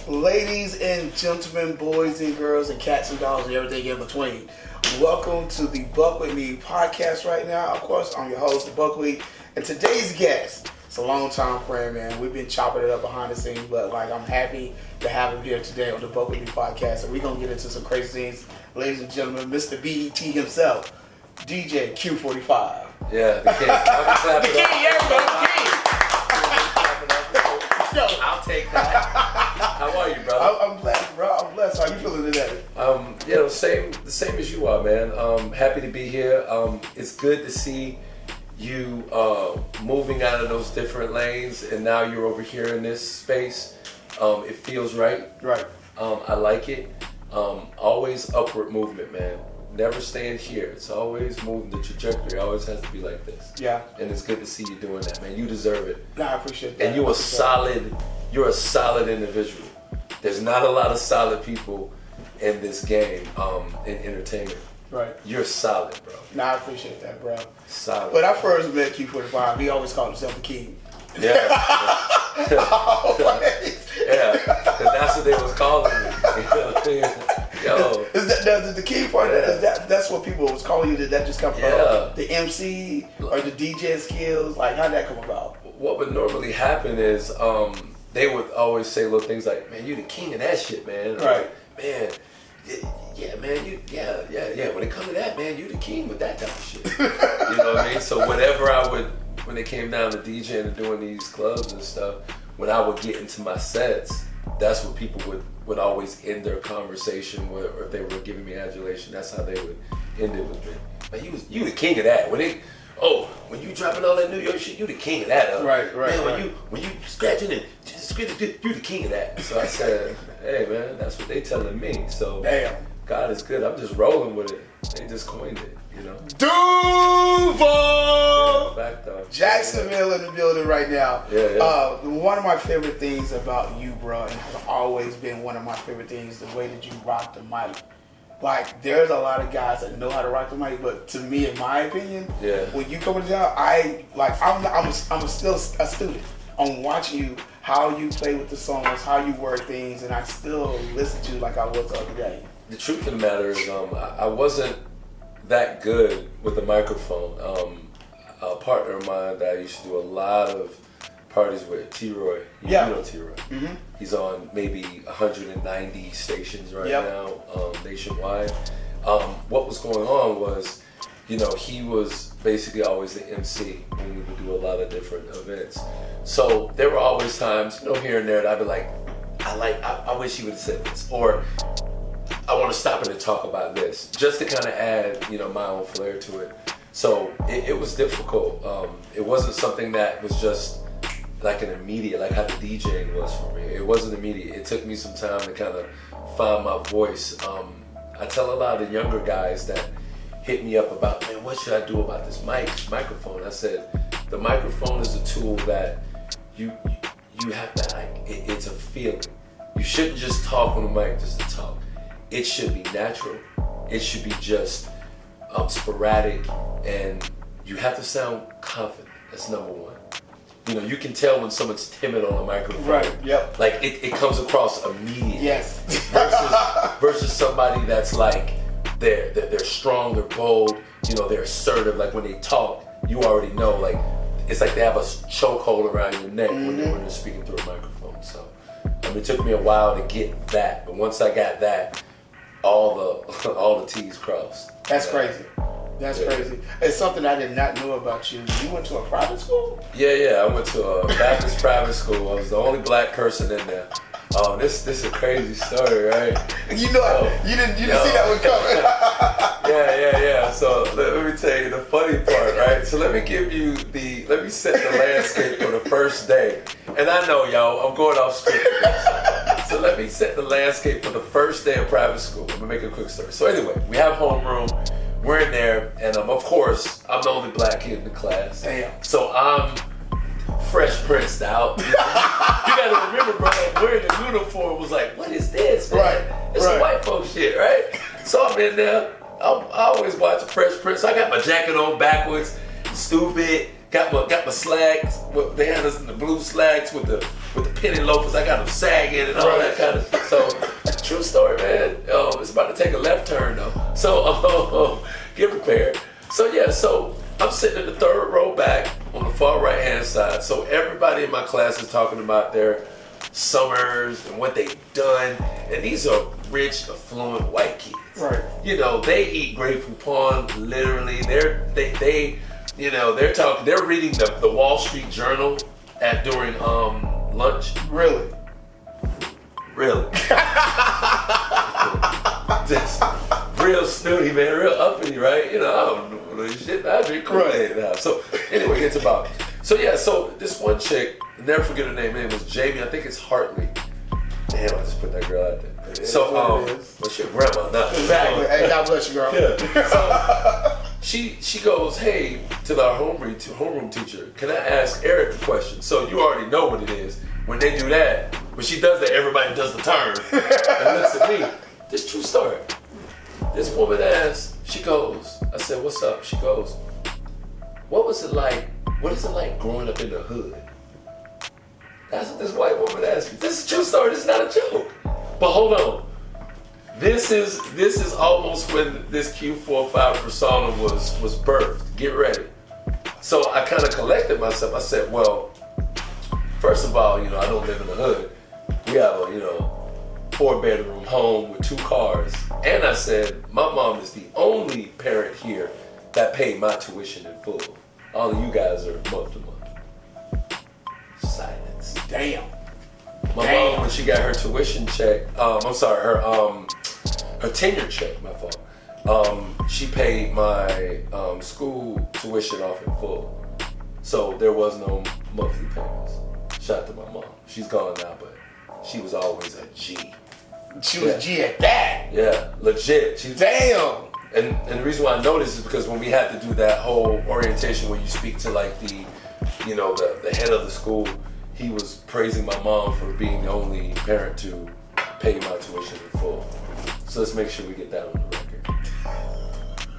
Ladies and gentlemen, boys and girls, and cats and dogs, and everything in between. Welcome to the Buck With Me podcast right now. Of course, I'm your host, the Buckwheat, and today's guest, it's a long-time friend, man. We've been chopping it up behind the scenes, but I'm happy to have him here today on the Buck With Me podcast, and we're going to get into some crazy things. Ladies and gentlemen, Mr. BET himself, DJ Q45. Yeah, the king. The king, everybody, the king. I'll take that. How are you, brother? I'm blessed, bro. I'm blessed. How you feeling today? Same as you are, man. Happy to be here. It's good to see you moving out of those different lanes, and now you're over here in this space. It feels right. Right. I like it. Always upward movement, man. Never staying here. It's always moving. The trajectory always has to be like this. Yeah. And it's good to see you doing that, man. You deserve it. No, I appreciate that. And you're a solid individual. There's not a lot of solid people in this game, in entertainment. Right. You're solid, bro. No, I appreciate that, bro. Solid. When I first met Q45, he always called himself the king. Yeah. Always. Yeah, because that's what they was calling me. You know what I mean? Yo. Is that the key part? Yeah. That's what people was calling you? Did that just come from the MC or the DJ skills? Like, how'd that come about? What would normally happen is they would always say little things like, "Man, you the king of that shit, man." Right. Man, yeah, man, yeah. When it comes to that, man, you the king with that type of shit. You know what I mean? So whatever when it came down to DJing and doing these clubs and stuff, when I would get into my sets, that's what people would always end their conversation with, or if they were giving me adulation, that's how they would end it with me. Like, you the king of that. When you dropping all that New York shit, you the king of that. Right. Man, when you scratching and you the king of that. So I said, hey man, that's what they telling me. So damn, God is good. I'm just rolling with it. They just coined it, you know. Jovon! Yeah, Jacksonville in the building right now. Yeah. One of my favorite things about you, bro, and has always been one of my favorite things, the way that you rock the mic. Like, there's a lot of guys that know how to rock the mic, but to me, in my opinion, when you come into town, I'm still a student. I'm watching you, how you play with the songs, how you work things, and I still listen to you like I was the other day. The truth of the matter is, I wasn't that good with the microphone. A partner of mine that I used to do a lot of parties with, T-Roy. You know T-Roy. Mm-hmm. He's on maybe 190 stations right now, nationwide. What was going on was, he was basically always the MC when we would do a lot of different events. So there were always times, here and there, that I'd be like, I wish he would have said this, or I want to stop and talk about this, just to kind of add, my own flair to it. So it was difficult. It wasn't something that was just like an immediate, like how the DJing was for me. It wasn't immediate. It took me some time to kind of find my voice. I tell a lot of younger guys that hit me up about, man, what should I do about this microphone? I said, the microphone is a tool that you have to, it's a feeling. You shouldn't just talk on the mic just to talk. It should be natural. It should be just sporadic, and you have to sound confident. That's number one. You can tell when someone's timid on a microphone. Right, yep. Like, it comes across immediately. Yes. versus somebody that's like, they're strong, they're bold, they're assertive. Like, when they talk, you already know, like, it's like they have a chokehold around your neck when they're speaking through a microphone. So, it took me a while to get that, but once I got that, all the T's crossed. That's crazy. That's crazy. It's something I did not know about you. You went to a private school? Yeah. I went to a Baptist private school. I was the only black person in there. Oh, this is a crazy story, right? You didn't see that one coming. Yeah. So let me tell you the funny part, right? So let me set the landscape for the first day. And I know, y'all, I'm going off script for this. So let me set the landscape for the first day of private school. I'm gonna make a quick story. So anyway, we have homeroom. We're in there, and of course, I'm the only black kid in the class. Damn. So I'm Fresh Princed out. You gotta remember, bro, wearing the uniform was like, what is this, man? Right. It's some white folk shit, right? So I'm in there. I always watch Fresh Prince. I got my jacket on backwards, stupid. Got my slacks. They had us in the blue slacks with the with the penny loafers. I got them sagging and all that kind of stuff. So, true story, man. It's about to take a left turn though. So, get prepared. So yeah, so I'm sitting in the third row back on the far right hand side. So everybody in my class is talking about their summers and what they've done. And these are rich, affluent white kids. Right. You know, they eat grapefruit pond literally. They're reading the Wall Street Journal during lunch. Really? Just real snooty, man, real uppity, right? You know, I don't know shit. I drink Kool-Aid now. So anyway, it's about. So yeah, so this one chick, never forget her name. Her name was Jamie. I think it's Hartley. Damn, I just put that girl out there. So what's your grandma now? Exactly. Hey, God bless you, girl. Yeah. So she goes, hey, to our homeroom teacher, can I ask Eric a question? So you already know what it is. When they do that, when she does that, everybody does the turn and looks at me. This true story. This woman asked, she goes, I said, what's up? She goes, what is it like growing up in the hood? That's what this white woman asked me. This is a true story, this is not a joke. But hold on. This is almost when this Q45 persona was birthed. Get ready. So I kind of collected myself. I said, well, first of all, I don't live in the hood. We have a, 4-bedroom home with 2 cars. And I said, my mom is the only parent here that paid my tuition in full. All of you guys are month to month. Silence. Damn. My mom, when she got her tuition check, her tenure check, my fault. She paid my school tuition off in full. So there was no monthly payments. Shout out to my mom. She's gone now, but she was always a G. She was a G at that. Yeah, legit. Damn. And the reason why I know this is because when we had to do that whole orientation where you speak to like the head of the school, he was praising my mom for being the only parent to pay my tuition in full. So let's make sure we get that on the record.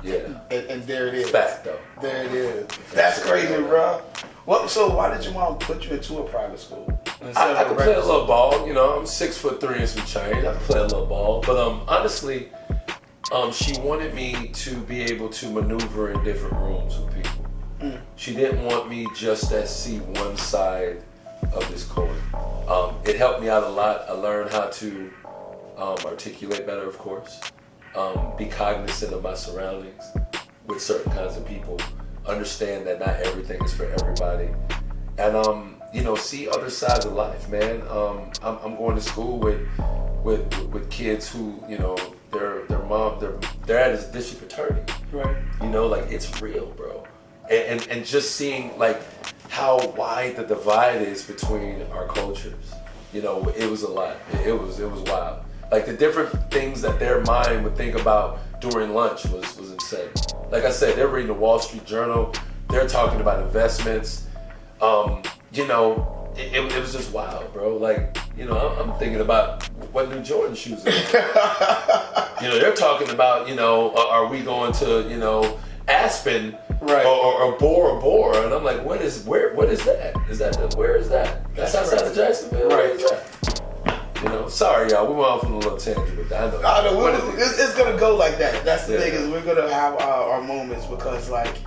Yeah. And there it is. Fact though. There it is. That's crazy, bro. Well, so why did your mom put you into a private school? I could play a little ball. I'm 6'3" and some change. I could play a little ball. But honestly, she wanted me to be able to maneuver in different rooms with people. She didn't want me just to see one side of this coin. It helped me out a lot. I learned how to articulate better, of course. Be cognizant of my surroundings with certain kinds of people. Understand that not everything is for everybody. And see other sides of life, man. I'm going to school with kids who, their dad is district attorney. Right. It's real, bro. And just seeing like how wide the divide is between our cultures. It was a lot. It was wild. Like the different things that their mind would think about during lunch was insane. Like I said, they're reading the Wall Street Journal. They're talking about investments. It was just wild, bro. Like, I'm thinking about what new Jordan shoes are. They're talking about, are we going to, Aspen, right, or Bora, and I'm like, what is that? Where is that? That's outside of Jacksonville. Right. Where is that? Sorry, y'all. We went off on a little tangent with that. I know. It's gonna go like that. That's the thing, is we're gonna have our moments, because like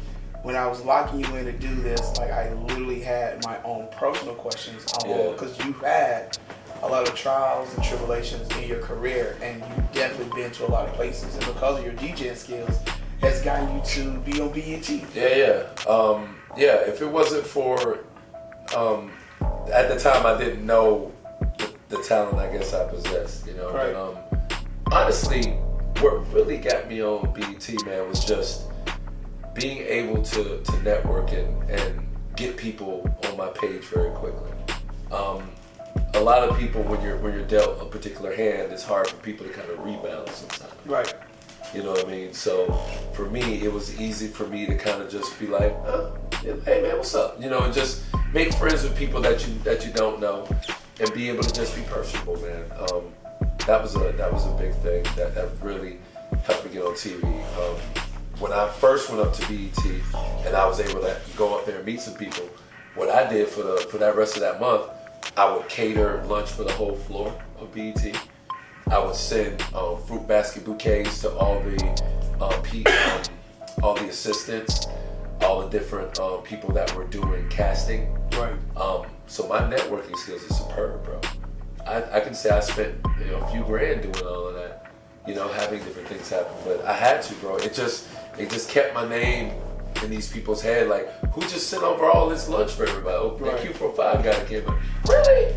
when I was locking you in to do this, like I literally had my own personal questions because you've had a lot of trials and tribulations in your career, and you've definitely been to a lot of places, and because of your DJing skills, has gotten you to be on BET. Yeah. If it wasn't for, at the time I didn't know the talent I guess I possessed, Right. But honestly, what really got me on BET, man, was just being able to network and get people on my page very quickly. A lot of people, when you're dealt a particular hand, it's hard for people to kind of rebound sometimes. Right. You know what I mean? So for me, it was easy for me to kind of just be like, hey man, what's up? And just make friends with people that you don't know, and be able to just be personable, man. That was a big thing that really helped me get on TV. When I first went up to BET and I was able to go up there and meet some people, what I did for that rest of that month I would cater lunch for the whole floor of BET. I would send fruit basket bouquets to all the assistants, all the different people that were doing casting. Right. So my networking skills are superb, bro. I can say I spent a few grand doing all of that, having different things happen. But I had to, bro. It just kept my name in these people's head. Like, who just sent over all this lunch for everybody? Oh, right. that Q45 guy came up. Really?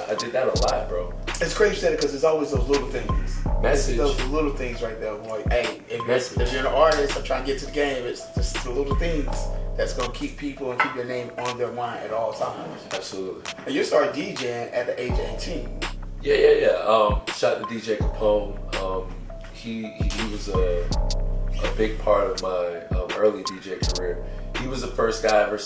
I did that a lot, bro. It's crazy you said it because it's always those little things. Message. It's those little things right there. Like, hey, if you're an artist, I'm trying to get to the game. It's just the little things that's gonna keep people and keep your name on their mind at all times. Absolutely. And you started DJing at the age of 18. Yeah. Shout to DJ Capone. He was a big part of my early DJ career. He was the first guy I ever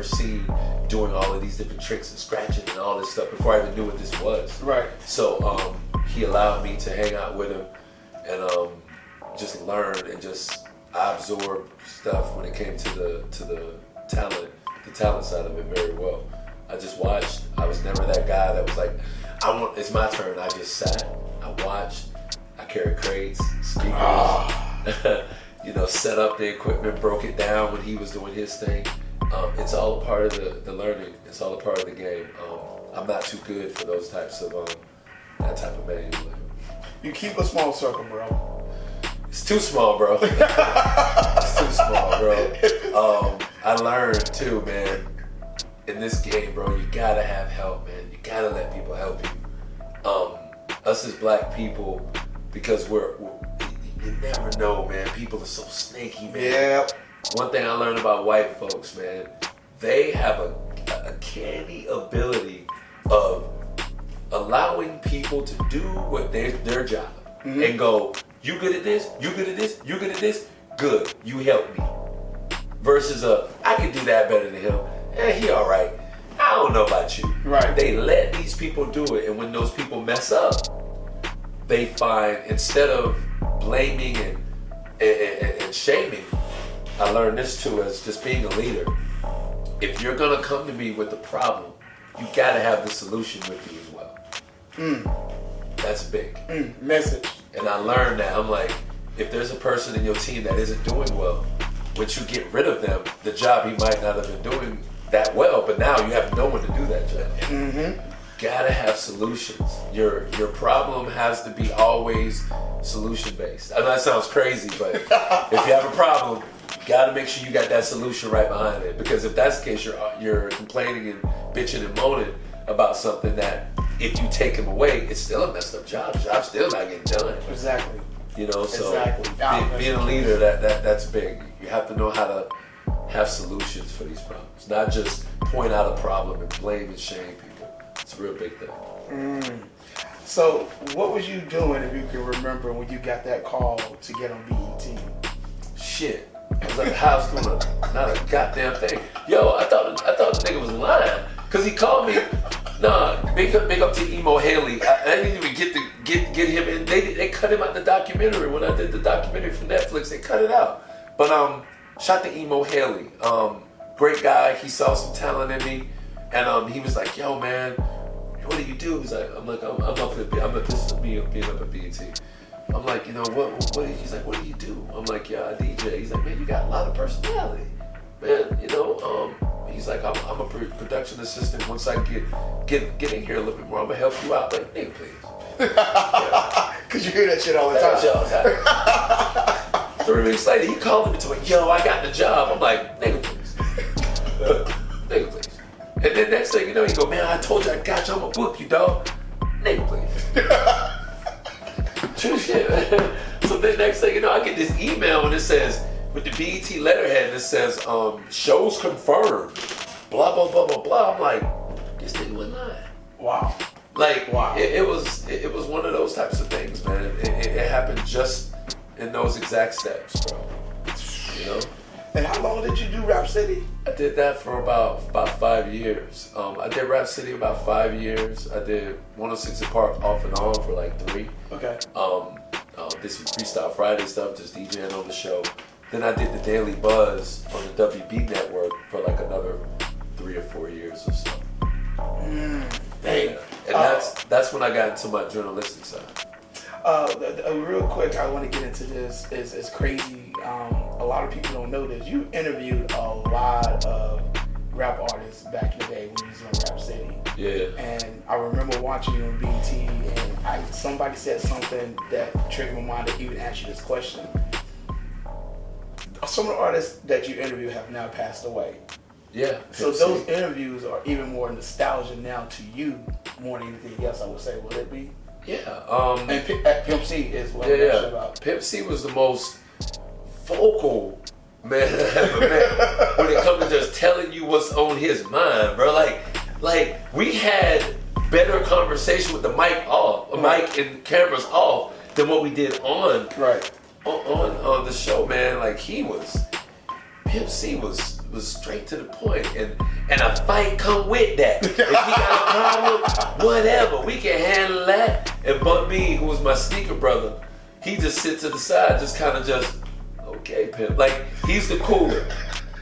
seen doing all of these different tricks and scratching and all this stuff before I even knew what this was. Right. So he allowed me to hang out with him and just learn and just absorb stuff when it came to the talent side of it very well. I just watched. I was never that guy that was like, it's my turn. I just sat. I watched. I carried crates, speakers. Set up the equipment, broke it down when he was doing his thing. It's all a part of the learning. It's all a part of the game. I'm not too good for those types of that type of manual. You keep a small circle, bro. It's too small, bro. It's too small, bro. I learned too, man. In this game, bro, you gotta have help, man. You gotta let people help you. Us as black people, because you never know, man. People are so snaky, man. Yeah. One thing I learned about white folks, man, they have a canny ability of allowing people to do what their job and go, you good at this, you good at this, you good at this, good, you help me. Versus I can do that better than him. He all right. I don't know about you. Right. They let these people do it, and when those people mess up, they find, instead of blaming and shaming, I learned this too as just being a leader. If you're gonna come to me with a problem, you gotta have the solution with you as well. That's big. Message. And I learned that. I'm like, if there's a person in your team that isn't doing well, once you get rid of them, the job he might not have been doing that well, but now you have no one to do that job. Gotta have solutions. Your problem has to be always solution based. I know that sounds crazy, but if you have a problem, you gotta make sure you got that solution right behind it. Because if that's the case, you're complaining and bitching and moaning about something that, if you take him away, it's still a messed up job. Job's still not getting done. Exactly. So exactly. Being a leader, that's big. You have to know how to have solutions for these problems, not just point out a problem and blame and shame people. It's a real big thing. So, what was you doing, if you can remember, when you got that call to get on BET? Shit, I was at the house doing not a goddamn thing. Yo, I thought the nigga was lying, cause he called me. Nah, big up to Emo Haley. I didn't even get him in. They cut him out the documentary when I did the documentary for Netflix. They cut it out. But shout to Emo Haley. Great guy. He saw some talent in me, and he was like, "Yo, man, what do you do?" He's like, "I'm up at this is me being up at BET." I'm like, what? He's like, "What do you do?" I'm like, "Yeah, I DJ." He's like, "Man, you got a lot of personality, man. He's like, I'm a production assistant. Once I get in here a little bit more, I'm gonna help you out." Like, nigga, please. Cause you hear that shit all the time. 3 weeks later, he called me to me, "Yo, I got the job." I'm like, "Nigga, please." Nigga, please. And then next thing you know, he go, "Man, I told you I got you. I'm gonna book you, dog." Nigga, please. True shit, man. So then next thing you know, I get this email and it says, with the BET letterhead, and it says, "Shows confirmed, blah, blah, blah, blah, blah." I'm like, this nigga was lying. Wow. Like, wow. It was one of those types of things, man. It happened just in those exact steps, bro. And how long did you do Rap City? I did that for about 5 years. I did Rap City about 5 years. I did 106 & Park off and on for like 3. Okay. Did some Freestyle Friday stuff, just DJing on the show. Then I did the Daily Buzz on the WB network for like another 3 or 4 years or so. Hey, and that's when I got into my journalistic side. Real quick, I want to get into this. It's crazy. A lot of people don't know this. You interviewed a lot of rap artists back in the day when you was on Rap City. Yeah. And I remember watching you on BT, and somebody said something that triggered my mind to even ask you this question. Some of the artists that you interview have now passed away. Yeah. So those interviews are even more nostalgia now to you more than anything else, I would say. Will it be? Yeah. And Pimp C is what I'm talking about. Pimp C was the most vocal man I ever met when it comes to just telling you what's on his mind, bro. Like we had better conversation with the mic off, mic and cameras off than what we did on on the show, man. Like Pimp C was straight to the point, and a fight come with that. If he got a problem, whatever, we can handle that. And Bun B, who was my sneaker brother, he just sit to the side, just kind of okay, Pimp. Like, he's the cooler.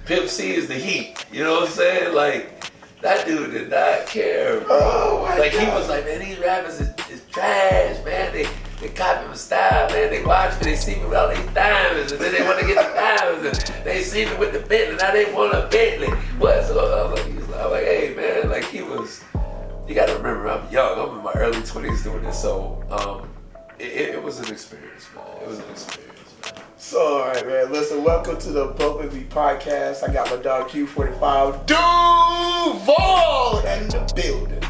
Pimp C is the heat. You know what I'm saying? Like, that dude did not care, bro. Oh my God. He was like, man, these rappers is trash, man. They copy my style, man. They watch me, they see me with all these diamonds, and then they want to get the diamonds, and they see me with the Bentley, now they want a Bentley. What? So I'm like, hey, man, like he was. You got to remember, I'm young. I'm in my early 20s doing this, so it was an experience, man. It was an experience, man. So, all right, man. Listen, welcome to the Buck With Me podcast. I got my dog Q45, Jovon, in the building.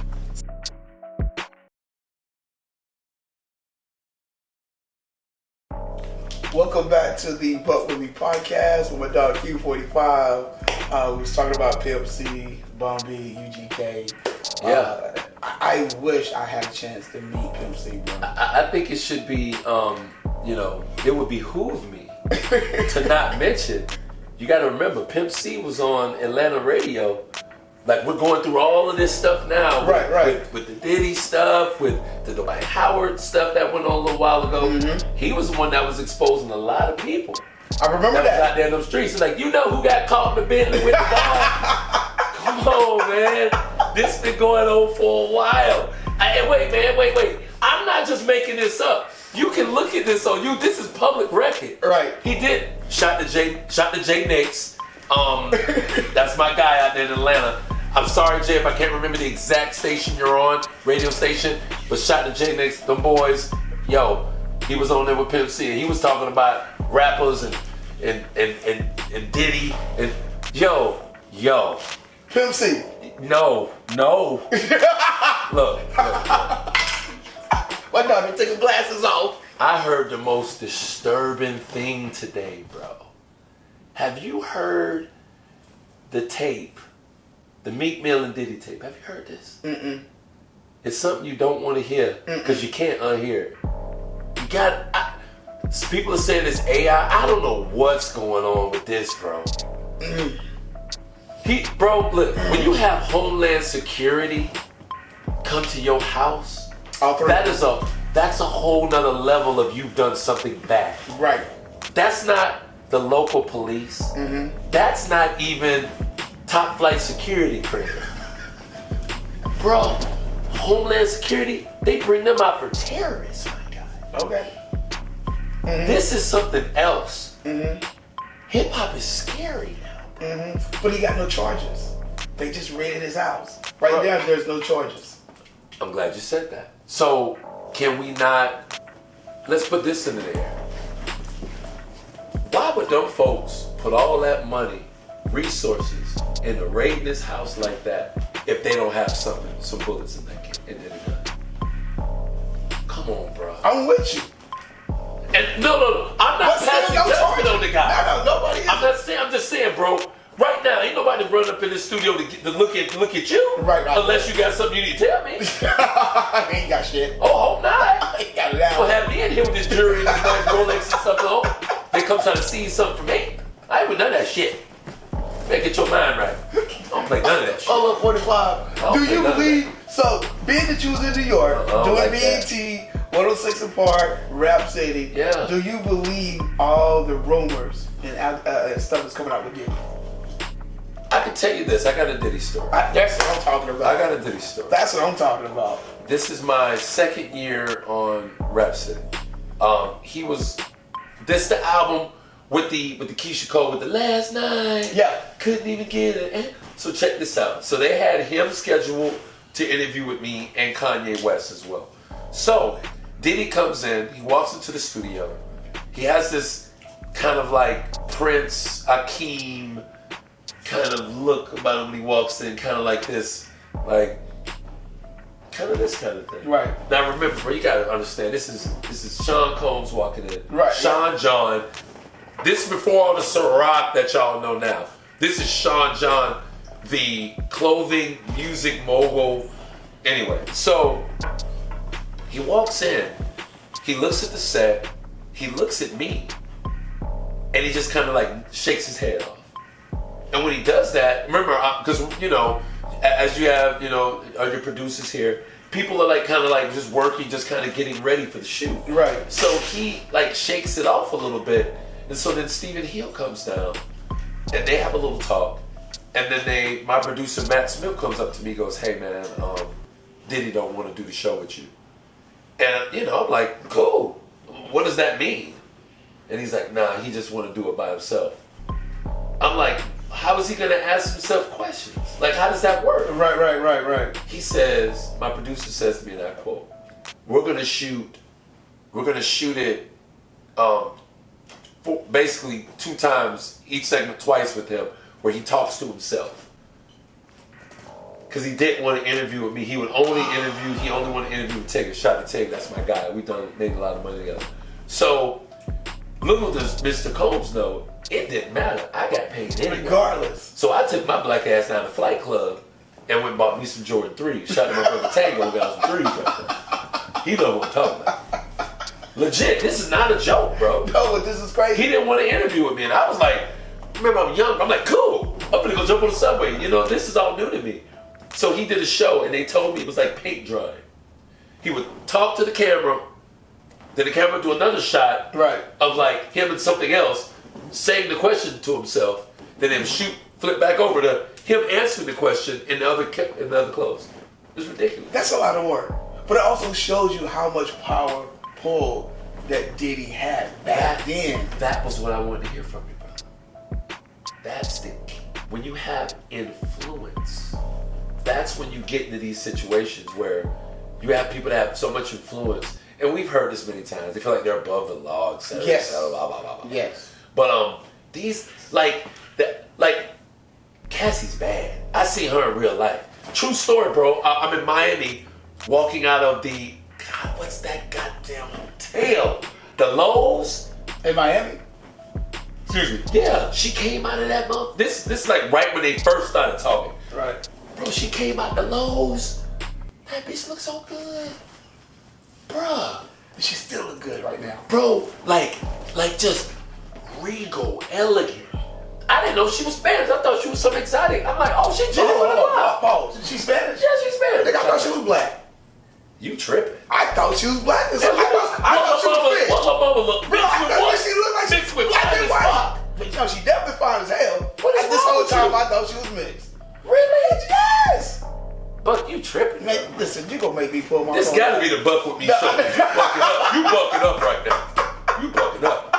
Welcome back to the Buck With Me podcast with my dog Q45. We was talking about Pimp C, Bun B, UGK. Yeah. I wish I had a chance to meet Pimp C, bro. I think it should be, it would behoove me to not mention. You got to remember, Pimp C was on Atlanta radio. Like, we're going through all of this stuff now. With the Diddy stuff, with the Dwight Howard stuff that went on a little while ago. Mm-hmm. He was the one that was exposing a lot of people. I remember that. Was out there in them streets. It's like, you know who got caught in the Bentley with the ball? Come on, man. This been going on for a while. Wait. I'm not just making this up. You can look at this on you. This is public record. Right. He did. Shot to Jay Nix. That's my guy out there in Atlanta. I'm sorry, Jay, if I can't remember the exact station you're on, radio station, but shout to Jay Nix, them boys. Yo, he was on there with Pimp C, and he was talking about rappers and Diddy and yo. Pimp C. No. Look. Why not? Take his glasses off. I heard the most disturbing thing today, bro. Have you heard the tape, the Meek Mill and Diddy tape? Have you heard this? Mm-mm. It's something you don't want to hear because you can't unhear it. You got. People are saying it's AI. I don't know what's going on with this, bro. Bro, look. When you have Homeland Security come to your house, that's a whole nother level of you've done something bad. Right. That's not the local police. Mm-hmm. That's not even top flight security credit. Bro, Homeland Security, they bring them out for terrorists, my guy. Okay. Mm-hmm. This is something else. Mm-hmm. Hip hop is scary now, bro. Mm-hmm. But he got no charges. They just raided his house. Right now, there's no charges. I'm glad you said that. So, can we not, let's put this in the air. Why would them folks put all that money, resources, into raiding this house like that if they don't have some bullets in their gun? Come on, bro. I'm with you. And no, I'm not passing judgment on the guy. No, nobody is. I'm just saying, bro. Right now, ain't nobody run up in the studio to look at you. Right. Unless you got something you need to tell me. I ain't got shit. Oh, hope not. I ain't got it out. We'll have me in here with this jury and this nice Rolex and stuff on. They come trying to seize something from me. I ain't with none of that shit. Man, get your mind right. I don't play none of that shit. Oh, look, 45. Do you believe, so being that you was in New York, doing like BET, 106 and Park, Rap City, do you believe all the rumors and stuff that's coming out with you? I can tell you this. I got a Diddy story. That's what I'm talking about. I got a Diddy story. That's what I'm talking about. This is my second year on Rap City. This the album with the Keisha Cole with the last night. Yeah. Couldn't even get it. So check this out. So they had him scheduled to interview with me and Kanye West as well. So Diddy comes in, he walks into the studio. He has this kind of like Prince, Akeem kind of look about him when he walks in, kind of like this, like kind of this kind of thing. Right. Now remember, bro, you gotta understand, this is Sean Combs walking in. Right. Sean John. This is before all the Ciroc that y'all know now. This is Sean John, the clothing, music mogul. Anyway, so he walks in, he looks at the set, he looks at me, and he just kind of like shakes his head off. And when he does that, remember, because as you have, your producers here, people are like kind of like just working, just kind of getting ready for the shoot. Right. So he like shakes it off a little bit, and so then Stephen Hill comes down, and they have a little talk, and then my producer Matt Smith comes up to me, goes, "Hey man, Diddy don't want to do the show with you," and I'm like, "Cool. What does that mean?" And he's like, "Nah, he just want to do it by himself." I'm like, how is he gonna ask himself questions? Like, how does that work? Right. He says, my producer says to me, and I quote, we're gonna shoot it basically 2 times, each segment twice with him, where he talks to himself. Because he didn't want to interview with me. He only wanted to interview with Tigger. Shout out to Tigger, that's my guy. We made a lot of money together. So, little does Mr. Combs know, it didn't matter. I got paid anyway. Regardless. So I took my black ass down to Flight Club and went and bought me some Jordan 3s. Shout out to my brother Tango, who got some 3s right there. He know what I'm talking about. Legit, this is not a joke, bro. No, but this is crazy. He didn't want to interview with me, and I was like, remember I'm young, I'm like, cool. I'm gonna go jump on the subway. This is all new to me. So he did a show, and they told me it was like paint drying. He would talk to the camera, then the camera would do another shot of like him and something else, saying the question to himself, then him flip back over to him answering the question in the other clothes. It's ridiculous. That's a lot of work. But it also shows you how much power pull that Diddy had back then. That was what I wanted to hear from you, brother. That's the key. When you have influence, that's when you get into these situations where you have people that have so much influence. And we've heard this many times. They feel like they're above the law, etc. Yes. Blah, blah, blah, blah. Yes. But these like Cassie's bad. I seen her in real life. True story, bro. I'm in Miami, walking out of what's that goddamn hotel? The Lowe's in Miami. Excuse me. Yeah, she came out of that month. This like right when they first started talking. Right. Bro, she came out the Lowe's. That bitch looks so good, bruh. She still look good right now, bro. Like just regal, elegant. I didn't know she was Spanish. I thought she was some exotic. I'm like, oh, she Jennifer Lopez. Pause. She's Spanish? Yeah, she's Spanish. I thought she was black. You tripping? I thought she was black. I thought she was mixed. What's her mama look? Bro, I thought she looked like mixed with black and white. But she definitely fine as hell. What is this whole time I thought she was mixed. Really? Yes. But you tripping? Listen, you gonna make me pull my. This gotta be the buck with me show. You bucking up right now. You bucking up.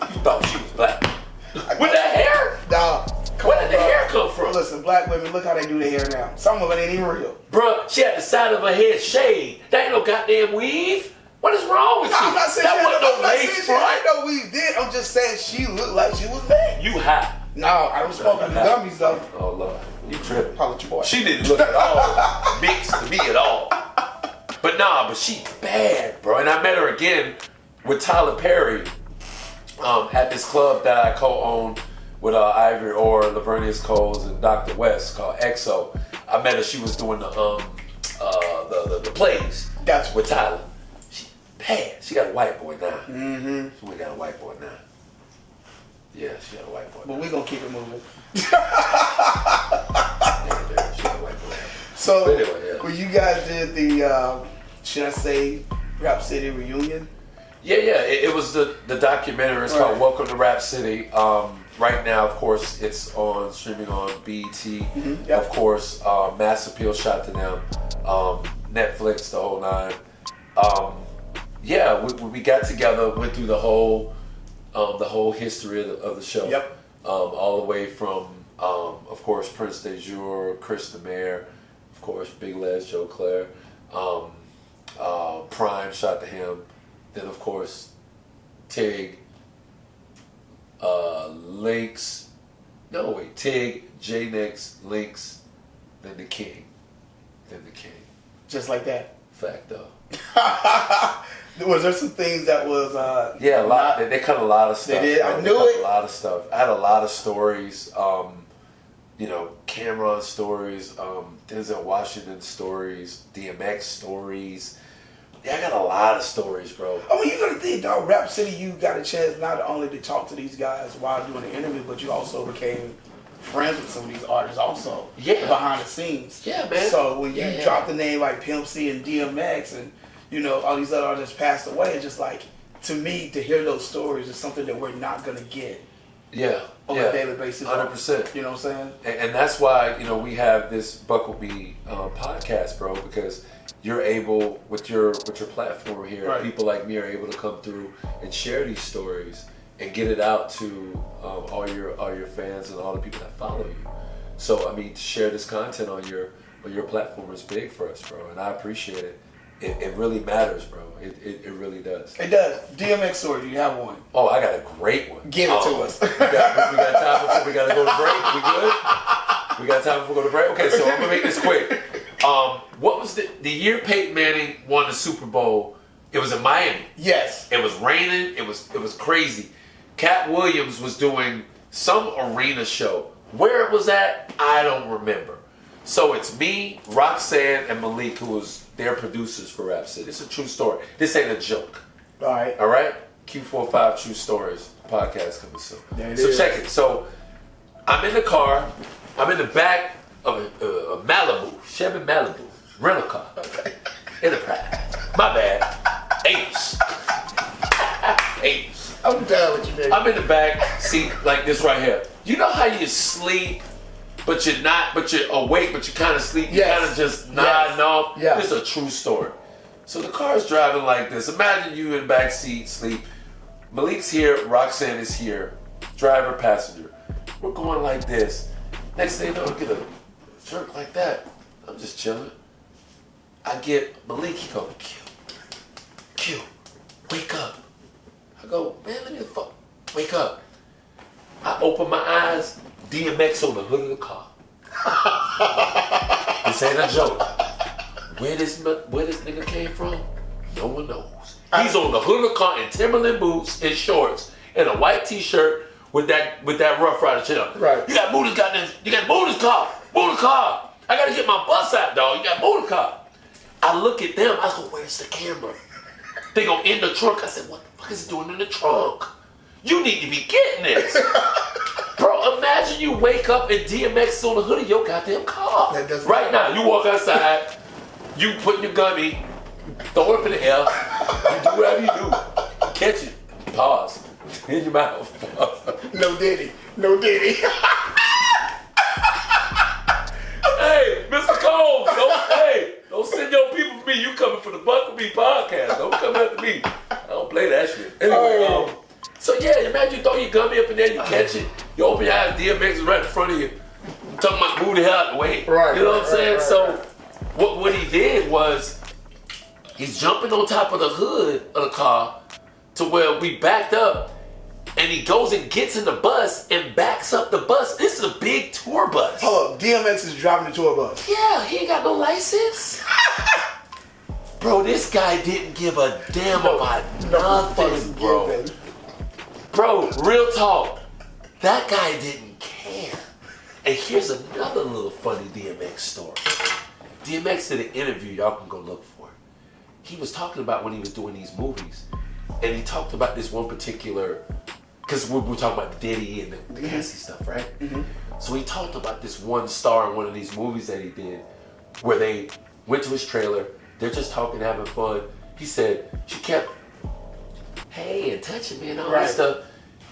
You thought she was black. With that hair? Nah. Where did the hair come from? Listen, black women, look how they do their hair now. Some of it ain't even real. Bruh, she had the side of her head shaved. That ain't no goddamn weave. What is wrong with you? I'm not saying that wasn't no lace front. I know we did. I'm just saying she looked like she was bad. You high. No, I was smoking the gummies though. Oh Lord, you tripping. Holla at your boy. She didn't look at all mixed to me at all. But but she bad, bro. And I met her again with Tyler Perry at this club that I co-own with Ivory Orr, Lavernius Coles, and Dr. West called EXO. I met her. She was doing the plays. Gotcha. With Tyler. She bad. She got a white boy now. Mm-hmm. She got a white boy now. Yeah, she got a white boy. But we gonna keep it moving. She got a white boy. So anyway, yeah. when you guys did the, should I say, Rap City reunion? Yeah. It was the documentary. It's called Welcome to Rap City. right now, of course, it's on streaming on BET. Mm-hmm. Yep. Of course, Mass Appeal shot to them. Netflix, the whole nine. Yeah, we got together, went through the whole history of the show. Yep. All the way from, of course, Prince de Jour, Chris the Mayor, of course, Big Les, Joe Claire, Prime shot to him. Then, of course, Tig, Tig, J-Nix, Lynx, then the King. Just like that. Facto. Was there some things that was yeah, a lot. They cut a lot of stuff. They did. Bro. I knew it. A lot of stuff. I had a lot of stories. You know, Cameron stories, Denzel Washington stories, DMX stories. Yeah, I got a lot of stories, bro. I mean, you gotta think, dog. Rap City, you got a chance not only to talk to these guys while doing the interview, but you also became friends with some of these artists also. Yeah. Behind the scenes. Yeah, man. So when you drop the name like Pimp C and DMX and, you know, all these other artists passed away, it's just like, to me, to hear those stories is something that we're not gonna get. Yeah. On a daily basis. 100%. You know what I'm saying? And that's why, you know, we have this Buck With Me podcast, bro, because you're able, with your platform here, right. People like me are able to come through and share these stories and get it out to all your fans and all the people that follow you. So, I mean, to share this content on your platform is big for us, bro, and I appreciate it. It really matters, bro. It really does. It does. DMX story, do you have one? Oh, I got a great one. Give it to us. we got time before we gotta go to break. We good? We got time before we go to break? Okay, so I'm gonna make this quick. What was the year Peyton Manning won the Super Bowl? It was in Miami. Yes. It was raining. It was crazy. Cat Williams was doing some arena show. Where it was at, I don't remember. So it's me, Roxanne, and Malik, who was their producers for Rap City. It's a true story. This ain't a joke. All right. All right? Q45 True Stories podcast coming soon. There it so is. check it. So I'm in the car. I'm in the back of a Malibu, Chevy Malibu, rental car. Okay. Enterprise. My bad. Apes. Apes. I'm done with you, nigga. I'm in the back seat like this right here. You know how you sleep, but you're awake, but you kind of sleep, you kind of just nodding off? Yeah. This is a true story. So the car's driving like this. Imagine you in the back seat, sleep. Malik's here, Roxanne is here, driver, passenger. We're going like this. Next thing you know, I get a jerk like that. I'm just chilling. I get Malik, he goes, Q, wake up. I go, man, let me wake up. I open my eyes, DMX on the hood of the car. This ain't a joke. Where this nigga came from, no one knows. He's on the hood of the car in Timberland boots and shorts and a white t-shirt with that Rough Rider shit on. Right. You got to move this car. Move the car. I gotta get my bus out, dog. You gotta move the car. I look at them, I go, where's the camera? They go in the trunk. I said, what the fuck is it doing in the trunk? You need to be getting this. Bro, imagine you wake up and DMX is on the hood of your goddamn car. Right now, you walk outside, you put your gummy, throw it up in the air, you do whatever you do. Catch it. Pause. In your mouth. Pause. No Diddy. No Diddy. Hey, Mr. Cole, don't send your people for me. You coming for the Buck With Me podcast. Don't come after me. I don't play that shit. Anyway, so yeah, imagine you throw your gummy up in there, you catch it, you open your eyes, DMX is right in front of you. Talking about move the hell out the way. Right. You know what I'm saying? Right. So what he did was he's jumping on top of the hood of the car to where we backed up, and he goes and gets in the bus and backs up the bus. This is a big tour bus. Hold up, DMX is driving the tour bus. Yeah, he ain't got no license. Bro, this guy didn't give a damn about nothing, bro. Bro, real talk. That guy didn't care. And here's another little funny DMX story. DMX did an interview, y'all can go look for it. He was talking about when he was doing these movies, and he talked about this one particular, because we're talking about Diddy and the Cassie stuff, right? Mm-hmm. So he talked about this one star in one of these movies that he did, where they went to his trailer, they're just talking, having fun. He said, she kept, hey, and touching me and all that stuff.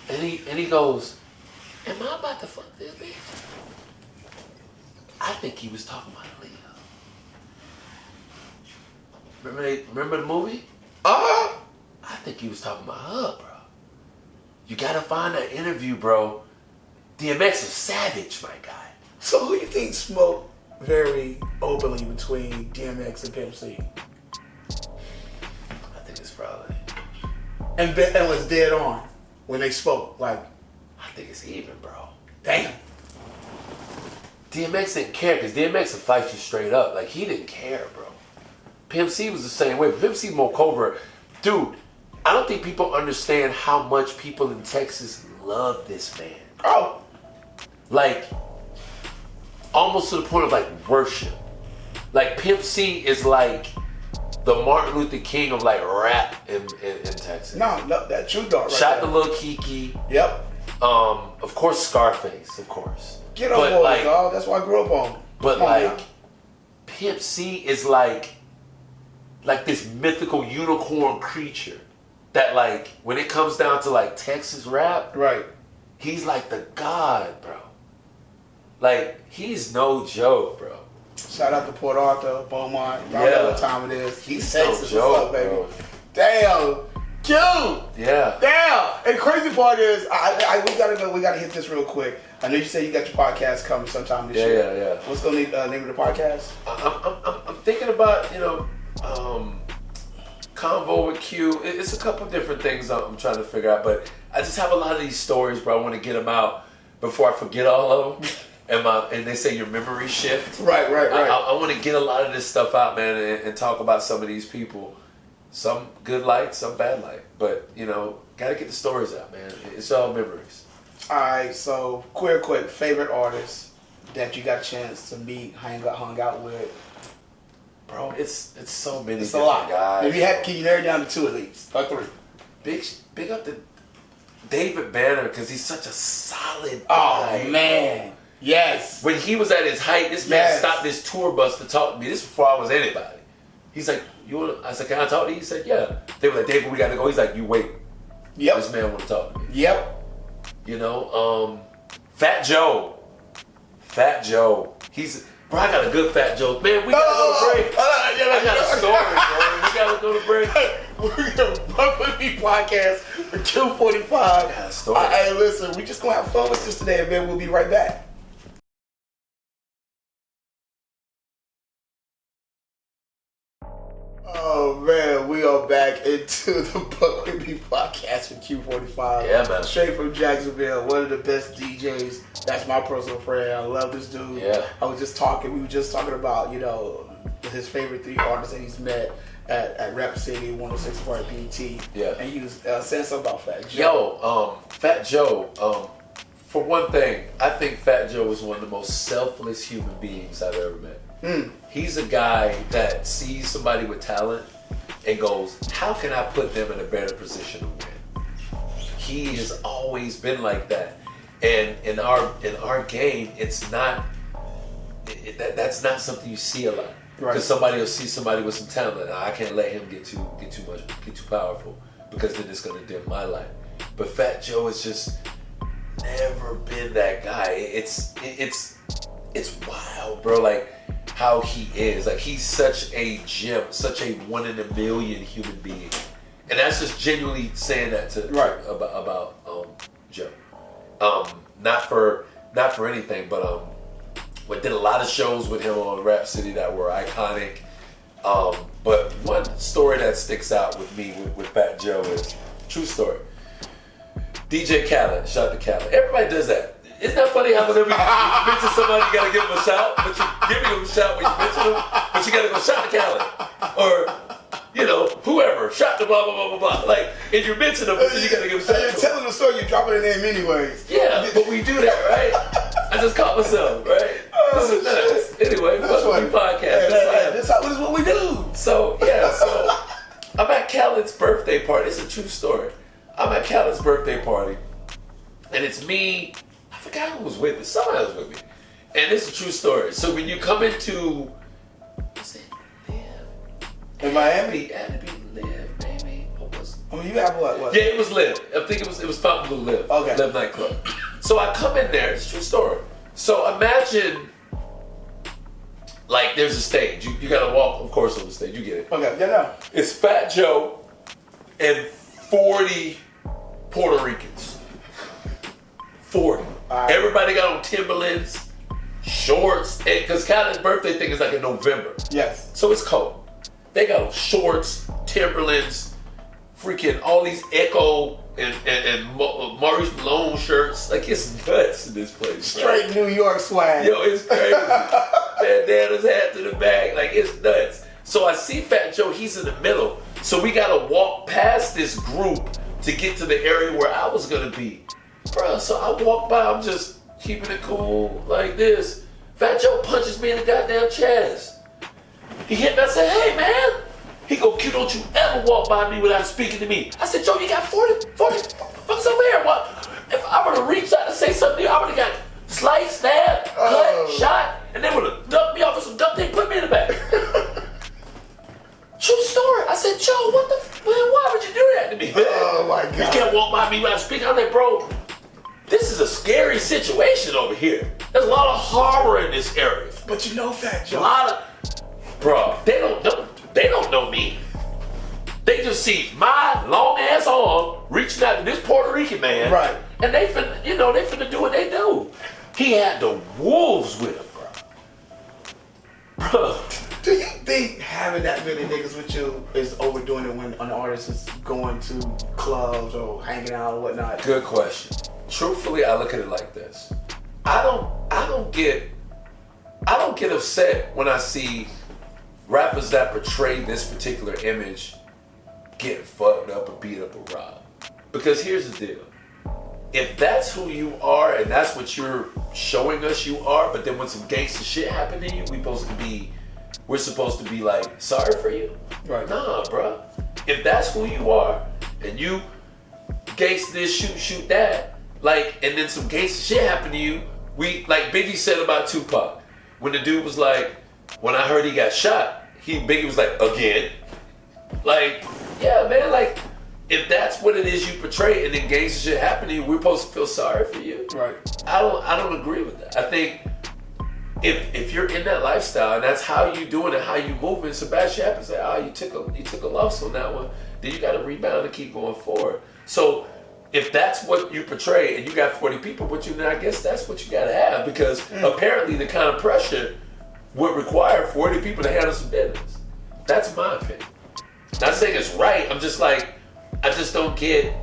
And he goes, am I about to fuck this bitch? I think he was talking about Aaliyah. Remember the movie? I think he was talking about her, bro. You gotta find that interview, bro. DMX is savage, my guy. So who you think smoked very openly between DMX and Pimp C? I think it's probably... And was dead on when they spoke. Like, I think it's even, bro. damn. DMX didn't care, because DMX would fight you straight up. Like, he didn't care, bro. Pimp C was the same way, but Pimp C more covert. Dude, I don't think people understand how much people in Texas love this man. Oh. Like, almost to the point of, like, worship. Like, Pimp C is like the Martin Luther King of, like, rap in Texas. No, that true dog right Shot there. the Lil Kiki. Yep. Of course, Scarface, of course. Get on board, like, dog. That's what I grew up on. But, like, Pimp C is like this mythical unicorn creature that, like, when it comes down to, like, Texas rap, right, he's like the god, bro. Like, he's no joke, bro. Shout out to Port Arthur, Beaumont. Y'all Yeah. know what time it is. He's Texas. No What's joke, up, baby? bro. Damn. Dude. Yeah. Damn. And the crazy part is, we gotta hit this real quick. I know you said you got your podcast coming sometime this year. Yeah. What's gonna be the name of the podcast? I'm thinking about, Convo with Q. It's a couple different things I'm trying to figure out, but I just have a lot of these stories, bro. I want to get them out before I forget all of them. And they say your memory shift. Right. I want to get a lot of this stuff out, man, and talk about some of these people. Some good light, some bad light. But, got to get the stories out, man. It's all memories. All right, so quick, favorite artist that you got a chance to meet, hung out with? Bro, it's so many It's a different lot. guys. If you can you narrow it down to two at least, or three? Big up to David Banner, because he's such a solid Oh, guy. man. Yes. When he was at his height, this man stopped this tour bus to talk to me. This is before I was anybody. He's like, I said, can I talk to you? He said, yeah. They were like, David, we got to go. He's like, you wait. Yep. This man want to talk to me. Yep. Fat Joe. Bro, I got a good Fat Joe. Man, we got to go to break. I got a story, bro. We got to go to break. We're going to Buck With Me podcast for Q45. I got a story. Hey, listen, we just going to have fun with this today, and then we'll be right back. Oh man, we are back into the Buck With Me podcast for Q45. Yeah, man. Straight from Jacksonville, one of the best DJs. That's my personal friend. I love this dude. Yeah. We were just talking about, his favorite three artists that he's met at Rap City, 106 Park BT. Yeah. And he was saying something about Fat Joe. Fat Joe, for one thing, I think Fat Joe is one of the most selfless human beings I've ever met. He's a guy that sees somebody with talent and goes, how can I put them in a better position to win? He has always been like that. And in our game, it's not that's not something you see a lot. Because somebody will see somebody with some talent. I can't let him get too powerful, because then it's gonna dim my light. But Fat Joe has just never been that guy. It's wild, bro. Like how he is. Like he's such a gem, such a one in a million human being. And that's just genuinely saying that about Joe. Not for anything, but we did a lot of shows with him on Rap City that were iconic. But one story that sticks out with me with Fat Joe is true story. DJ Khaled, shout out to Khaled. Everybody does that. Isn't that funny how whenever you mention somebody, you gotta give them a shout, but you give them a shout when you mention them, but you gotta go shout to Khaled. Or, whoever, shout to blah, blah, blah, blah, blah. Like, and you mention them, but then you gotta give them a shout. You're telling the story, you're dropping the name anyways. Yeah, but we do that, right? I just caught myself, right? This is nuts. Anyway, Buck With Me podcast. This is what we do. So I'm at Khaled's birthday party. It's a true story. I'm at Khaled's birthday party, and it's me. I forgot who was with me. Somebody was with me, and it's a true story. So when you come into, was it Live in Miami? It had to be Live, baby. Or was? You have what? Yeah, it was Live. I think it was Fountain Blue Live. Okay. Live nightclub. So I come in there, it's a true story. So imagine, like, there's a stage. You gotta walk, of course, on the stage. You get it. Okay, yeah. It's Fat Joe and 40 Puerto Ricans. 40. Right. Everybody got on Timberlands, shorts, because Khaled's birthday thing is like in November. Yes. So it's cold. They got on shorts, Timberlands, freaking all these Echo and Maurice Malone shirts. Like, it's nuts in this place. Straight New York swag. Yo, it's crazy. Bandana's hat to the back. Like, it's nuts. So I see Fat Joe, he's in the middle. So we gotta walk past this group to get to the area where I was gonna be. Bruh, so I walk by, I'm just keeping it cool like this. Fat Joe punches me in the goddamn chest. He hit me, I said, hey man. He go, Q, don't you ever walk by me without speaking to me. I said, Joe, you got 40 fucks over here. What? If I would've reached out to say something to you, I would've got sliced, stabbed, cut, shot, and they would've dumped me off with some duct tape, put me in the back. True story. I said, Joe, what the, man, why would you do that to me, man? Oh my God. You can't walk by me without speaking. I'm like, bro, this is a scary situation over here. There's a lot of horror in this area. But you know Fat Joe. A lot of, bro, they don't know me. They just see my long ass arm reaching out to this Puerto Rican man. Right. And they finna do what they do. He had the wolves with him, bro. Bro. Do you think having that many niggas with you is overdoing it when an artist is going to clubs or hanging out or whatnot? Good question. Truthfully, I look at it like this. I don't get upset when I see rappers that portray this particular image getting fucked up or beat up or robbed. Because here's the deal. If that's who you are and that's what you're showing us you are, but then when some gangster shit happen to you, we're supposed to be like, sorry for you? Right. Nah, bro. If that's who you are and you gangster this, shoot that, like, and then some gangster shit happen to you, like Biggie said about Tupac. When the dude was like, when I heard he got shot, Biggie was like, again? Like, yeah, man, like, if that's what it is you portray and then gangster shit happen to you, we're supposed to feel sorry for you. Right. I don't agree with that. I think if you're in that lifestyle and that's how you doing it, how you moving, some bad shit happens, like, oh, you took a loss on that one, then you gotta rebound and keep going forward. So if that's what you portray and you got 40 people with you, then I guess that's what you gotta have, because apparently the kind of pressure would require 40 people to handle some business. That's my opinion. Not saying it's right, I'm just like, I just don't get,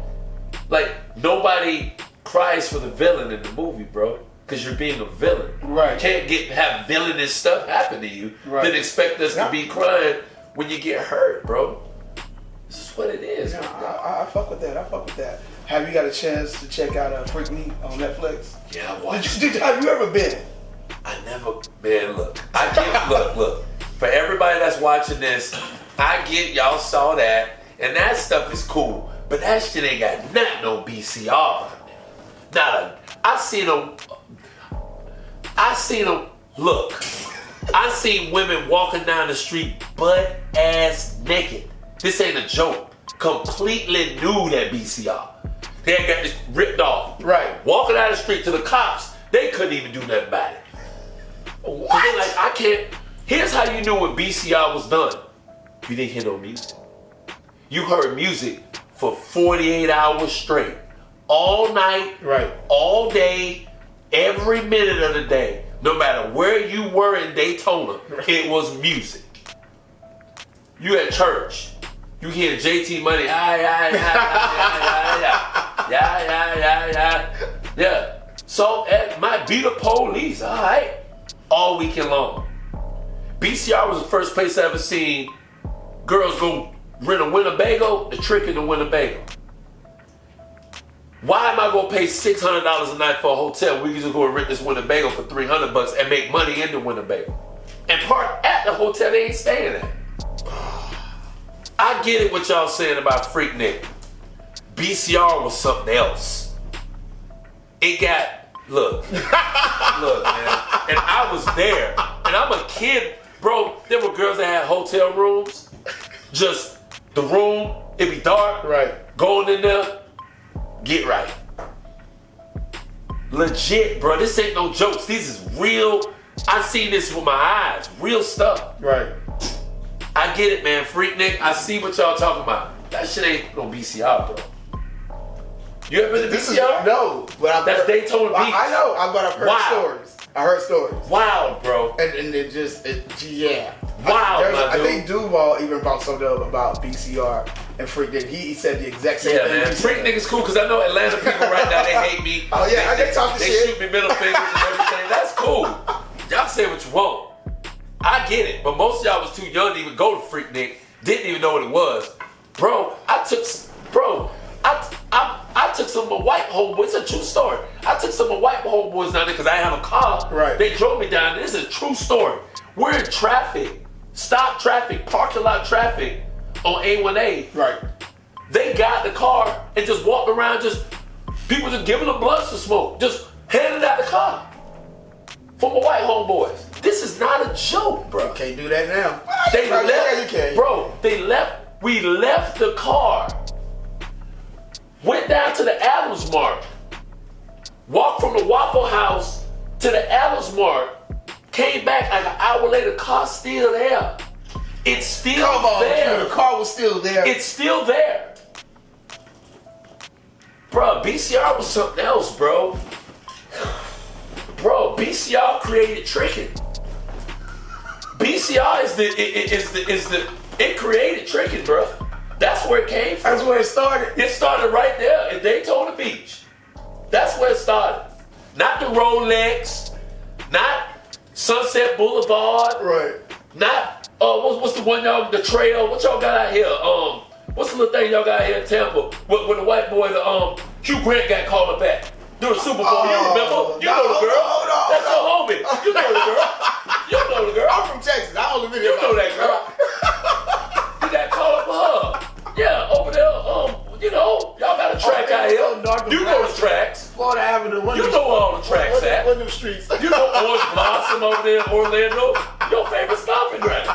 like, nobody cries for the villain in the movie, bro, because you're being a villain. Right. You can't have villainous stuff happen to you, right, then expect us to be crying when you get hurt, bro. This is what it is. Yeah, I fuck with that. Have you got a chance to check out Freak Me on Netflix? Yeah, I watched it. Have you ever been? I never, man, look. Look. For everybody that's watching this, I get y'all saw that, and that stuff is cool, but that shit ain't got nothing on BCR. I seen them, look, I seen women walking down the street butt ass naked. This ain't a joke. Completely nude at BCR. They had got this ripped off. Right. Walking down the street to the cops, they couldn't even do nothing about it. What? They're like, I can't. Here's how you knew when BCR was done. You didn't hear no music. You heard music for 48 hours straight. All night, right, all day, every minute of the day. No matter where you were in Daytona, it was music. You at church, you hear JT Money, yeah. So at my Be the Police, all right, all weekend long. BCR was the first place I ever seen girls go rent a Winnebago, the trick in the Winnebago. Why am I gonna pay $600 a night for a hotel? We can just go and rent this Winnebago for $300 and make money in the Winnebago. And park at the hotel they ain't staying at. I get it what y'all saying about Freak Nick. BCR was something else. It got, look, man. And I was there. And I'm a kid, bro. There were girls that had hotel rooms. Just the room, it'd be dark. Right. Going in there, get right. legit, bro. This ain't no jokes. These is real. I seen this with my eyes. Real stuff. Right. I get it, man. Freaknik, I see what y'all talking about. That shit ain't no BCR, bro. You ever been to BCR? No, but I've That's heard, Daytona Beach. I know, but I've heard stories. I heard stories. Wild, bro. And it just, yeah. Wild, my I dude. think Duval even brought something up about BCR and Freaknik. He said the exact same thing. Yeah, man. Freaknik is cool because I know Atlanta people right now, they hate me. Oh, yeah, they talking shit. They shoot me middle fingers and everything. That's cool. Y'all say what you want. I get it, but most of y'all was too young to even go to Freaknik. Didn't even know what it was. Bro, I took some of my white homeboys. It's a true story. I took some of my white homeboys down there because I didn't have a car. Right. They drove me down there. This is a true story. We're in traffic. Stop traffic. Parking lot traffic on A1A. Right. They got the car and just walked around, people just giving them blunts to smoke. Just handing out the car. For my white homeboys. This is not a joke, bro. You can't do that now. They left, yeah, you can. bro, we left the car, went down to the Adams Mart, walked from the Waffle House to the Adams Mart, came back like an hour later, car still there. It's still there. The car was still there. It's still there. Bro, BCR was something else, bro. Bro, BCR created tricking. BCR it created tricking, bro. That's where it came from. That's where it started. It started right there in Daytona Beach. That's where it started. Not the Rolex, not Sunset Boulevard, Right. not what's the one y'all, the trail? What y'all got out here? What's the little thing y'all got out here in Tampa? When the white boy, Hugh Grant got called back during the Super Bowl. You remember? You know the girl. That's your homie. You know the girl. You know the girl. I'm from Texas. I only been here. You know that girl. You got called up for her. Yeah, over there. Y'all got a track out here. You know the tracks. Florida Avenue. You know where all the tracks at. One of them streets. You know Orange Blossom over there in Orlando. Your favorite stomping grounds.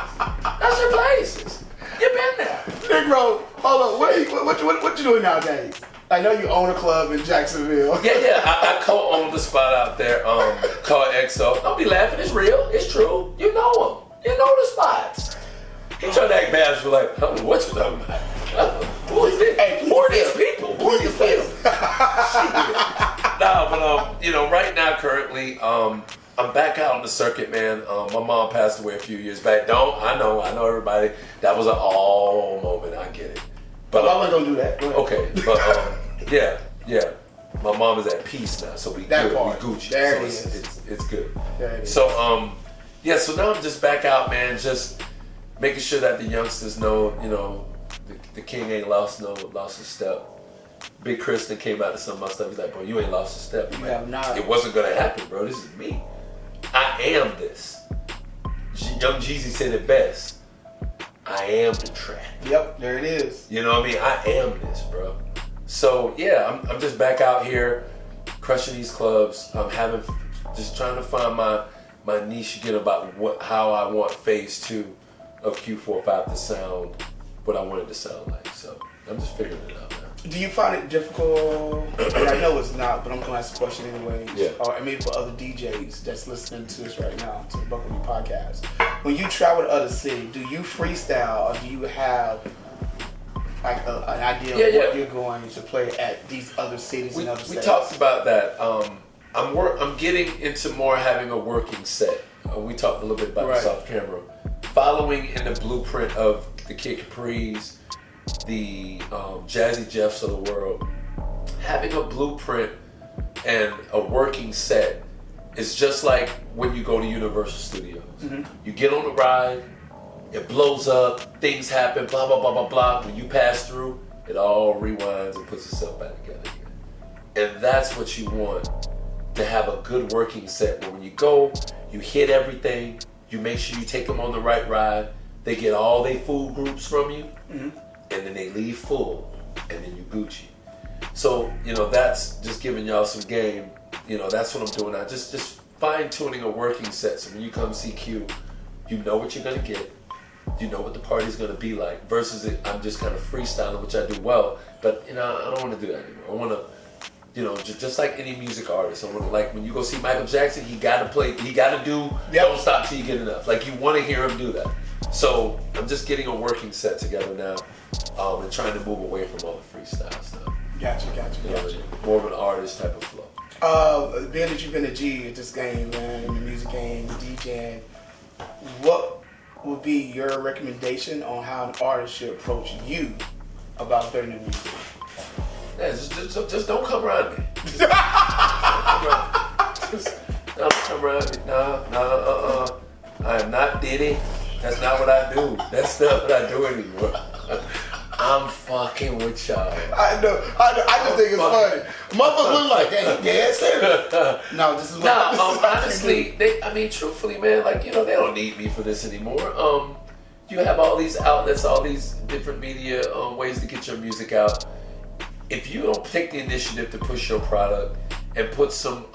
That's your places. You been there. Negro, hold on. What you doing nowadays? I know you own a club in Jacksonville. Yeah. I co-own the spot out there called XO. Don't be laughing. It's real. It's true. You know them. You know the spots. He tried to act bad. Like, I don't know what you're talking about. Who is this? Hey, who are these people? Who are you feeling? Nah, but right now currently, I'm back out on the circuit, man. My mom passed away a few years back. I know everybody. That was an all moment. I get it. But I'm not gonna do that. Okay, but yeah. My mom is at peace now, so we that good. Part. We Gucci. There so it is. It's good. There it is. So so now I'm just back out, man. Just making sure that the youngsters know, the king ain't lost a step. Big Kristen came out to some of my stuff. He's like, bro, you ain't lost a step. You have not. It wasn't gonna happen, bro. This is me. I am this. Young Jeezy said it best. I am the track. Yep, there it is. You know what I mean? I am this, bro. So yeah, I'm just back out here, crushing these clubs. I'm just trying to find my niche again about how I want phase 2 of Q45 to sound, what I want it to sound like. So I'm just figuring it out, man. Do you find it difficult? And I know it's not, but I'm gonna ask the question anyway. Yeah. Or maybe for other DJs that's listening to this right now, to the Buck With Me podcast. When you travel to other cities, do you freestyle or do you have like an idea of what you're going to play at these other cities and other states? We talked about that. I'm getting into more having a working set. We talked a little bit about this off camera. Following in the blueprint of the Kid Capri's, the Jazzy Jeffs of the world, having a blueprint and a working set is just like when you go to Universal Studios. Mm-hmm. You get on the ride, it blows up, things happen, blah, blah, blah, blah, blah. When you pass through, it all rewinds and puts itself back together again. And that's what you want, to have a good working set where when you go, you hit everything, you make sure you take them on the right ride, they get all their food groups from you, and then they leave full, and then you Gucci. So, that's just giving y'all some game. That's what I'm doing now. Just fine-tuning a working set. So when you come see Q, you know what you're going to get. You know what the party's going to be like. Versus I'm just kind of freestyling, which I do well. But, I don't want to do that anymore. I want to You know, just like any music artist. Like when you go see Michael Jackson, he gotta do Don't Stop Till You Get Enough. Like you want to hear him do that. So I'm just getting a working set together now, and trying to move away from all the freestyle stuff. Gotcha. More of an artist type of flow. Being that you've been a G at this game, man, in the music game, DJing, what would be your recommendation on how an artist should approach you about their new music? Yeah, just don't come around me. Just don't come around me. Nah. I am not Diddy. That's not what I do. That's not what I do anymore. I'm fucking with y'all. I know. I just think it's funny. Motherfuckers look like, damn, yeah, serious. No, this is what honestly, truthfully, man, like, you know, they don't need me for this anymore. You have all these outlets, all these different media ways to get your music out. If you don't take the initiative to push your product and put some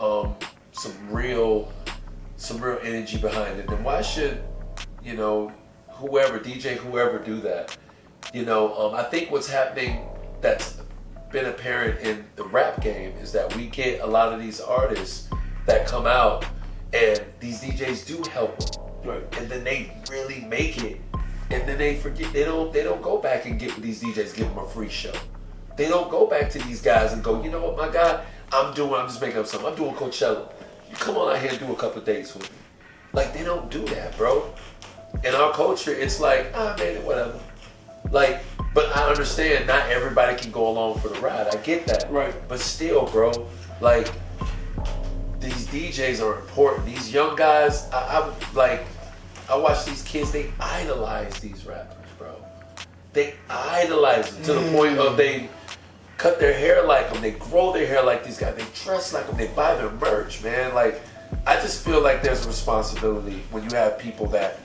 real energy behind it, then why should, you know, whoever do that? You know, I think what's happening that's been apparent in the rap game is that we get a lot of these artists that come out and these DJs do help them, right? And then they really make it, and then they forget. They don't go back and get with these DJs, give them a free show. They don't go back to these guys and go, you know what, my guy, I'm just making up something. I'm doing Coachella. You come on out here and do a couple dates with me. Like, they don't do that, bro. In our culture, it's like, man, whatever. Like, but I understand not everybody can go along for the ride. I get that. Right. But still, bro, like, these DJs are important. These young guys, I watch these kids, they idolize these rappers, bro. They idolize them to the point of they cut their hair like them, they grow their hair like these guys, they dress like them, they buy their merch, man. Like, I just feel like there's a responsibility when you have people that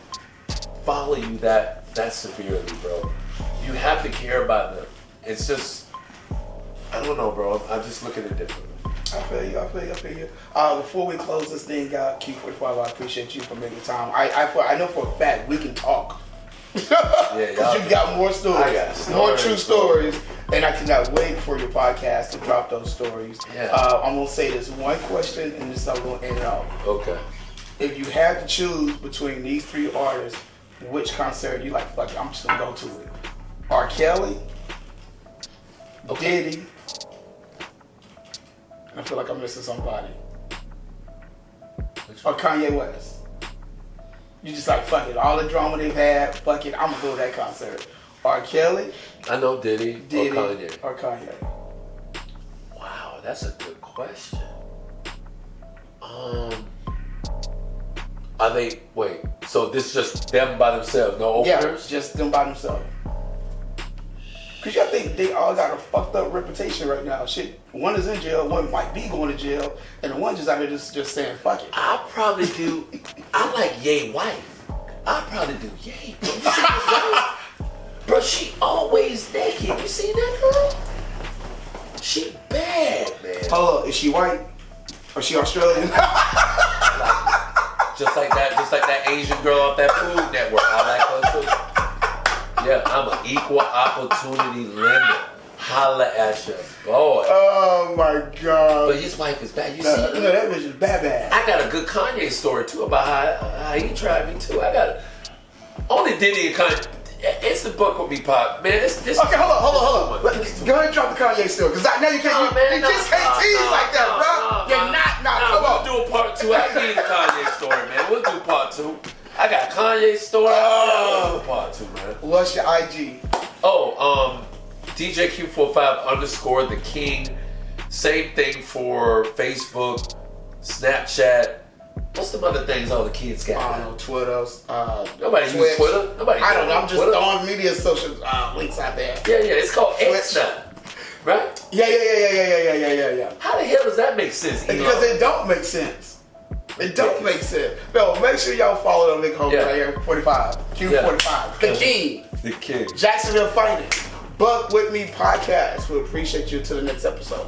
follow you that severely, bro. You have to care about them. It's just, I don't know, bro. I'm just looking at it differently. I feel you. Before we close this thing out, Q45, I appreciate you for making time. I know for a fact we can talk. Because you've got more stories, more true stories, and I cannot wait for your podcast to drop those stories. Yeah. I'm going to say this one question, and this is how we're going to end it off. Okay. If you had to choose between these three artists, which concert you like, fuck it, I'm just going to go to it. R. Kelly, Diddy, and I feel like I'm missing somebody. Or Kanye West. You just like, fuck it, all the drama they've had, fuck it, I'm gonna go to that concert. R. Kelly. I know Diddy or Kanye. Wow, that's a good question. Are they, wait, so this is just them by themselves, no openers? Yeah, just them by themselves. Cause I think they all got a fucked up reputation right now. Shit, one is in jail, one might be going to jail, and the one just out here just saying fuck it. I'll probably do, I like Ye's wife. I'll probably do Ye. Bro, you see his wife? Bro, she always naked. You seen that girl? She bad, man. Hold up, is she white? Or she Australian? Just like that Asian girl off that Food Network. I like her too. Yeah, I'm an equal opportunity lender. Holla at your boy. Oh my God. But his wife is bad. You see? No, that bitch is bad. I got a good Kanye story too about how he tried me too. I got only Diddy and Kanye. It's the book with me, Pop. Man, this. Okay, hold on. Go ahead and drop the Kanye story, because now you can't. You just can't tease like that, bro. You're not. Come on. We'll do a part 2. I need the Kanye story, man. We'll do part 2. I got Kanye's story. We'll do part 2, man. What's your IG? DJ Q45 _ the King. Same thing for Facebook, Snapchat. What's some other things all the kids got? I don't know, Twitter. Nobody uses Twitter. I don't know. I'm just throwing media social links out there. Yeah. It's called X now, right? Yeah. How the hell does that make sense? Because it don't make sense. It don't make sense. No, make sure y'all follow the link over right here. 45 Q45, the King. The King. Jacksonville Fighting. Buck With Me podcast. We appreciate you. Till the next episode.